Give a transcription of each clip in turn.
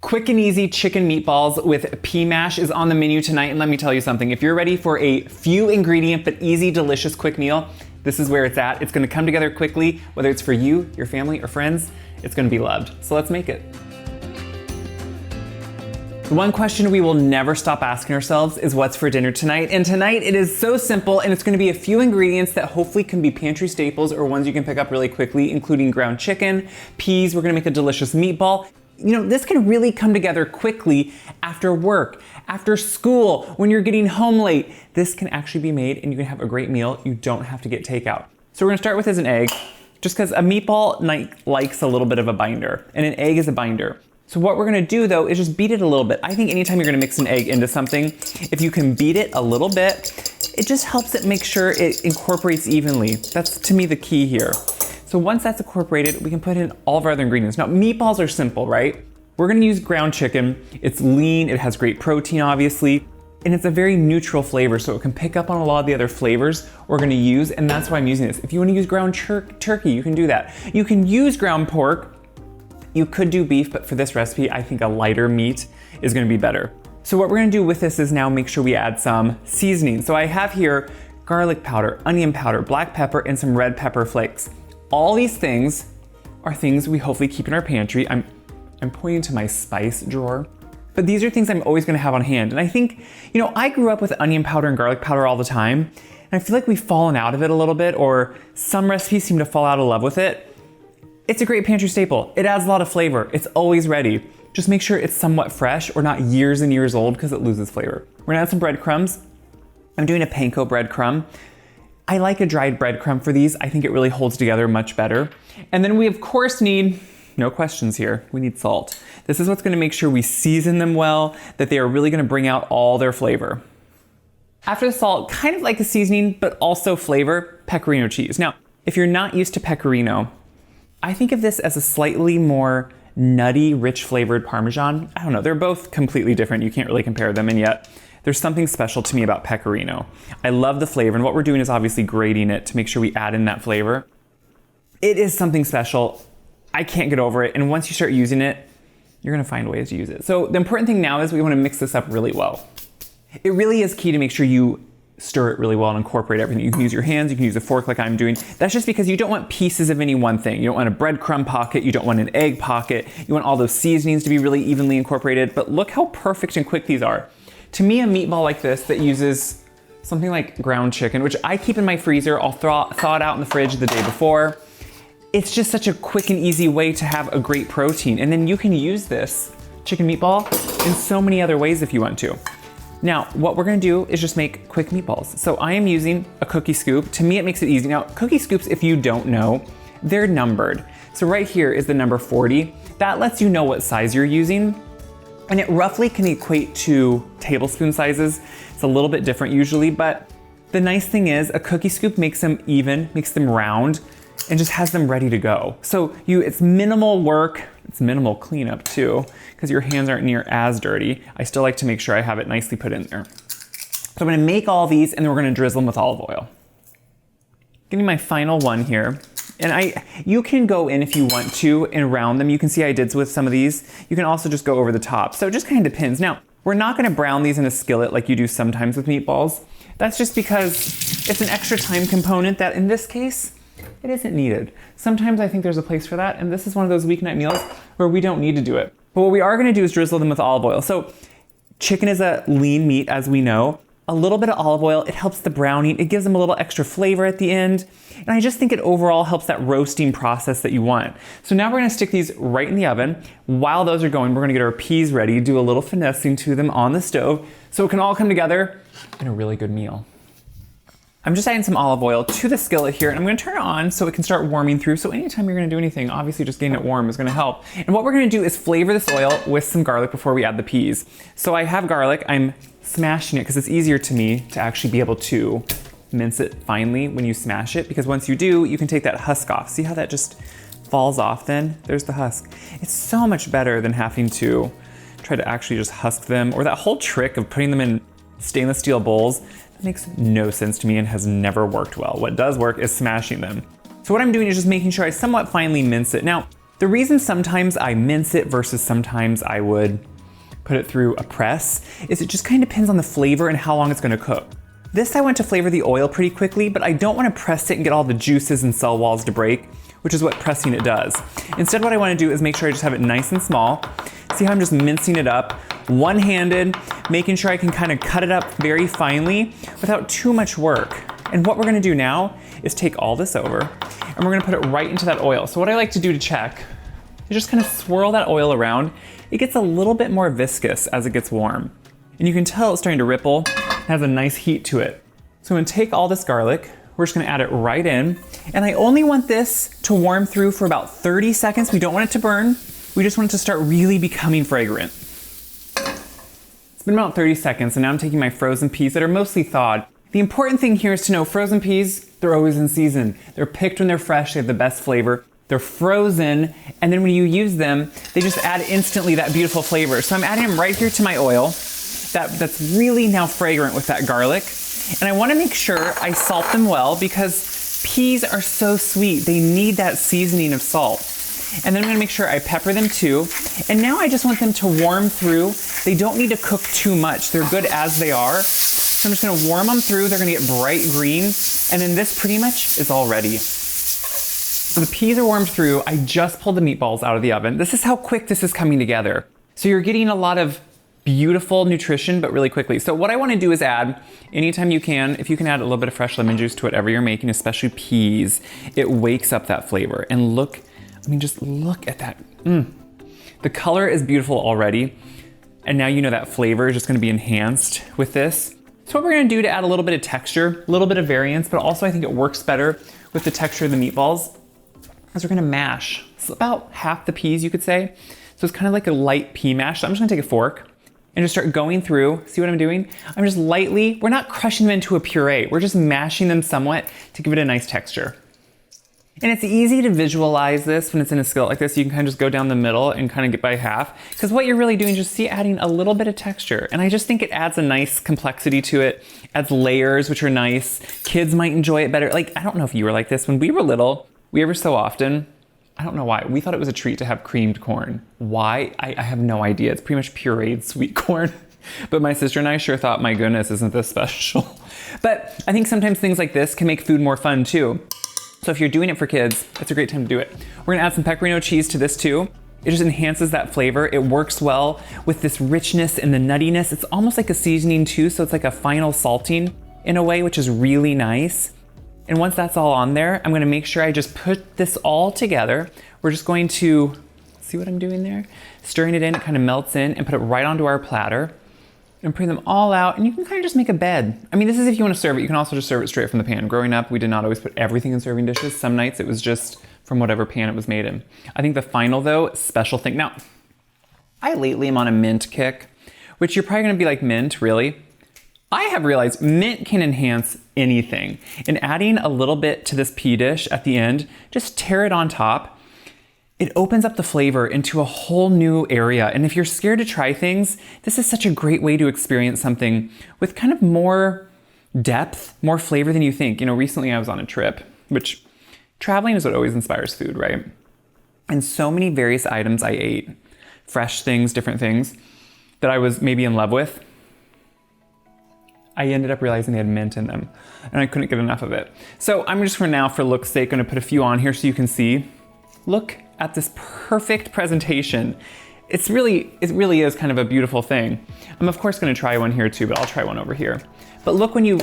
Quick and easy chicken meatballs with pea mash is on the menu tonight, and let me tell you something. If you're ready for a few ingredient but easy, delicious, quick meal, this is where it's at. It's gonna come together quickly, whether it's for you, your family, or friends, it's gonna be loved. So let's make it. The one question we will never stop asking ourselves is what's for dinner tonight? And tonight it is so simple, and it's gonna be a few ingredients that hopefully can be pantry staples or ones you can pick up really quickly, including ground chicken, peas, we're gonna make a delicious meatball. You know, this can really come together quickly after work, after school, when you're getting home late. This can actually be made and you can have a great meal. You don't have to get takeout. So we're gonna start with is an egg, just because a meatball likes a little bit of a binder, and an egg is a binder. So what we're gonna do though is just beat it a little bit. I think anytime you're gonna mix an egg into something, if you can beat it a little bit, it just helps it make sure it incorporates evenly. That's to me the key here. So once that's incorporated, we can put in all of our other ingredients. Now, meatballs are simple, right? We're gonna use ground chicken. It's lean, it has great protein, obviously, and it's a very neutral flavor, so it can pick up on a lot of the other flavors we're gonna use, and that's why I'm using this. If you wanna use ground turkey, you can do that. You can use ground pork. You could do beef, but for this recipe, I think a lighter meat is gonna be better. So what we're gonna do with this is now make sure we add some seasoning. So I have here garlic powder, onion powder, black pepper, and some red pepper flakes. All these things are things we hopefully keep in our pantry. I'm pointing to my spice drawer, but these are things I'm always gonna have on hand. And I think, you know, I grew up with onion powder and garlic powder all the time, and I feel like we've fallen out of it a little bit, or some recipes seem to fall out of love with it. It's a great pantry staple. It adds a lot of flavor. It's always ready. Just make sure it's somewhat fresh or not years and years old because it loses flavor. We're gonna add some breadcrumbs. I'm doing a panko breadcrumb. I like a dried breadcrumb for these. I think it really holds together much better. And then we of course need, no questions here, we need salt. This is what's gonna make sure we season them well, that they are really gonna bring out all their flavor. After the salt, kind of like a seasoning, but also flavor, Pecorino cheese. Now, if you're not used to Pecorino, I think of this as a slightly more nutty, rich flavored Parmesan. I don't know, they're both completely different. You can't really compare them, and yet there's something special to me about Pecorino. I love the flavor, and what we're doing is obviously grating it to make sure we add in that flavor. It is something special. I can't get over it, and once you start using it, you're gonna find ways to use it. So the important thing now is we wanna mix this up really well. It really is key to make sure you stir it really well and incorporate everything. You can use your hands, you can use a fork like I'm doing. That's just because you don't want pieces of any one thing. You don't want a breadcrumb pocket, you don't want an egg pocket, you want all those seasonings to be really evenly incorporated, but look how perfect and quick these are. To me, a meatball like this that uses something like ground chicken, which I keep in my freezer, I'll thaw it out in the fridge the day before. It's just such a quick and easy way to have a great protein. And then you can use this chicken meatball in so many other ways if you want to. Now, what we're gonna do is just make quick meatballs. So I am using a cookie scoop. To me, it makes it easy. Now, cookie scoops, if you don't know, they're numbered. So right here is the number 40. That lets you know what size you're using. And it roughly can equate to tablespoon sizes. It's a little bit different usually, but the nice thing is a cookie scoop makes them even, makes them round, and just has them ready to go. So it's minimal work, it's minimal cleanup too, because your hands aren't near as dirty. I still like to make sure I have it nicely put in there. So I'm gonna make all these and then we're gonna drizzle them with olive oil. Getting my final one here. And you can go in if you want to and round them. You can see I did with some of these. You can also just go over the top. So it just kind of depends. Now, we're not gonna brown these in a skillet like you do sometimes with meatballs. That's just because it's an extra time component that in this case, it isn't needed. Sometimes I think there's a place for that, and this is one of those weeknight meals where we don't need to do it. But what we are gonna do is drizzle them with olive oil. So chicken is a lean meat, as we know. A little bit of olive oil, it helps the browning. It gives them a little extra flavor at the end. And I just think it overall helps that roasting process that you want. So now we're gonna stick these right in the oven. While those are going, we're gonna get our peas ready, do a little finessing to them on the stove so it can all come together in a really good meal. I'm just adding some olive oil to the skillet here, and I'm gonna turn it on so it can start warming through. So anytime you're gonna do anything, obviously just getting it warm is gonna help. And what we're gonna do is flavor this oil with some garlic before we add the peas. So I have garlic, I'm smashing it because it's easier to me to actually be able to mince it finely when you smash it, because once you do, you can take that husk off. See how that just falls off then? There's the husk. It's so much better than having to try to actually just husk them, or that whole trick of putting them in stainless steel bowls. That makes no sense to me and has never worked well. What does work is smashing them. So what I'm doing is just making sure I somewhat finely mince it. Now, The reason sometimes I mince it versus sometimes I would put it through a press is it just kind of depends on the flavor and how long it's gonna cook. This I want to flavor the oil pretty quickly, but I don't want to press it and get all the juices and cell walls to break, which is what pressing it does. Instead, what I want to do is make sure I just have it nice and small. See how I'm just mincing it up, one-handed, making sure I can kind of cut it up very finely without too much work. And what we're gonna do now is take all this over and we're gonna put it right into that oil. So what I like to do to check is just kind of swirl that oil around. It gets a little bit more viscous as it gets warm. And you can tell it's starting to ripple. It has a nice heat to it. So I'm gonna take all this garlic, we're just gonna add it right in. And I only want this to warm through for about 30 seconds. We don't want it to burn. We just want it to start really becoming fragrant. It's been about 30 seconds and now I'm taking my frozen peas that are mostly thawed. The important thing here is to know frozen peas, they're always in season. They're picked when they're fresh, they have the best flavor. They're frozen, and then when you use them, they just add instantly that beautiful flavor. So I'm adding them right here to my oil. That's really now fragrant with that garlic. And I wanna make sure I salt them well because peas are so sweet. They need that seasoning of salt. And then I'm gonna make sure I pepper them too. And now I just want them to warm through. They don't need to cook too much. They're good as they are. So I'm just gonna warm them through. They're gonna get bright green. And then this pretty much is all ready. So the peas are warmed through. I just pulled the meatballs out of the oven. This is how quick this is coming together. So you're getting a lot of beautiful nutrition, but really quickly. So what I wanna do is add, anytime you can, if you can add a little bit of fresh lemon juice to whatever you're making, especially peas, it wakes up that flavor. And look, I mean, just look at that. The color is beautiful already. And now you know that flavor is just gonna be enhanced with this. So what we're gonna do to add a little bit of texture, a little bit of variance, but also I think it works better with the texture of the meatballs, is we're gonna mash. It's about half the peas, you could say. So it's kind of like a light pea mash. So I'm just gonna take a fork and just start going through. See what I'm doing? I'm just lightly, we're not crushing them into a puree. We're just mashing them somewhat to give it a nice texture. And it's easy to visualize this when it's in a skillet like this. You can kind of just go down the middle and kind of get by half. Because what you're really doing is just see adding a little bit of texture. And I just think it adds a nice complexity to it, adds layers, which are nice. Kids might enjoy it better. Like, I don't know if you were like this. When we were little, we ever so often, I don't know why, we thought it was a treat to have creamed corn. Why? I have no idea. It's pretty much pureed sweet corn. But my sister and I sure thought, my goodness, isn't this special? But I think sometimes things like this can make food more fun too. So if you're doing it for kids, it's a great time to do it. We're gonna add some Pecorino cheese to this too. It just enhances that flavor. It works well with this richness and the nuttiness. It's almost like a seasoning too, so it's like a final salting in a way, which is really nice. And once that's all on there, I'm gonna make sure I just put this all together. We're just going to, see what I'm doing there? Stirring it in, it kind of melts in, and put it right onto our platter. And bring them all out, and you can kind of just make a bed. I mean, this is if you want to serve it. You can also just serve it straight from the pan. Growing up, we did not always put everything in serving dishes. Some nights it was just from whatever pan it was made in. I think the final though, special thing. Now, I lately am on a mint kick, which you're probably gonna be like, mint, really? I have realized mint can enhance anything. And adding a little bit to this pea dish at the end, just tear it on top. It opens up the flavor into a whole new area. And if you're scared to try things, this is such a great way to experience something with kind of more depth, more flavor than you think. You know, recently I was on a trip, which traveling is what always inspires food, right? And so many various items I ate, fresh things, different things that I was maybe in love with, I ended up realizing they had mint in them and I couldn't get enough of it. So I'm just for now, for look's sake, gonna put a few on here so you can see. Look at this perfect presentation. It really is kind of a beautiful thing. I'm of course gonna try one here too, but I'll try one over here. But look, when you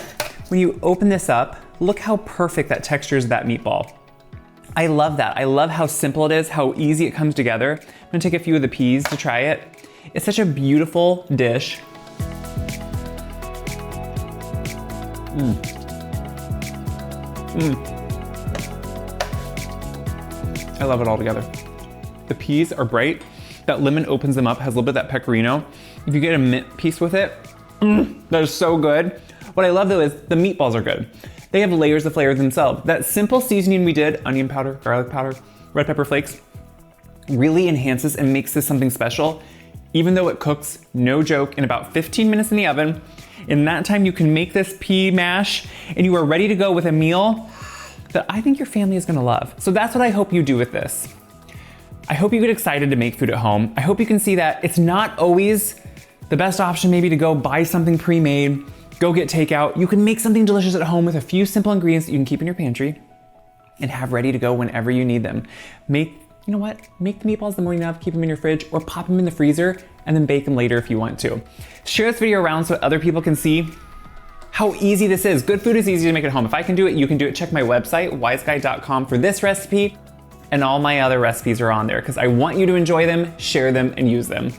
open this up, look how perfect that texture is of that meatball. I love that. I love how simple it is, how easy it comes together. I'm gonna take a few of the peas to try it. It's such a beautiful dish. I love it all together. The peas are bright. That lemon opens them up, has a little bit of that pecorino. If you get a mint piece with it, that is so good. What I love though is the meatballs are good. They have layers of flavor themselves. That simple seasoning we did, onion powder, garlic powder, red pepper flakes, really enhances and makes this something special, even though it cooks, no joke, in about 15 minutes in the oven. In that time, you can make this pea mash and you are ready to go with a meal that I think your family is gonna love. So that's what I hope you do with this. I hope you get excited to make food at home. I hope you can see that it's not always the best option maybe to go buy something pre-made, go get takeout. You can make something delicious at home with a few simple ingredients that you can keep in your pantry and have ready to go whenever you need them. You know what? Make the meatballs the morning of, keep them in your fridge, or pop them in the freezer and then bake them later if you want to. Share this video around so other people can see how easy this is. Good food is easy to make at home. If I can do it, you can do it. Check my website, wyseguy.com, for this recipe, and all my other recipes are on there because I want you to enjoy them, share them, and use them.